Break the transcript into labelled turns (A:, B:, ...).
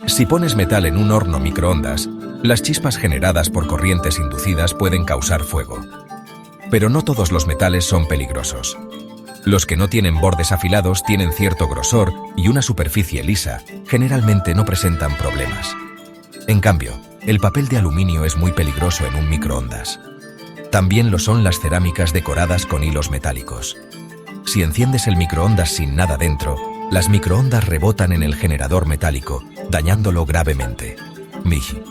A: Si pones metal en un horno microondas, las chispas generadas por corrientes inducidas pueden causar fuego. Pero no todos los metales son peligrosos. Los que no tienen bordes afilados tienen cierto grosor y una superficie lisa, generalmente no presentan problemas. En cambio, el papel de aluminio es muy peligroso en un microondas. También lo son las cerámicas decoradas con hilos metálicos. Si enciendes el microondas sin nada dentro, las microondas rebotan en el generador metálico, dañándolo gravemente. Miji.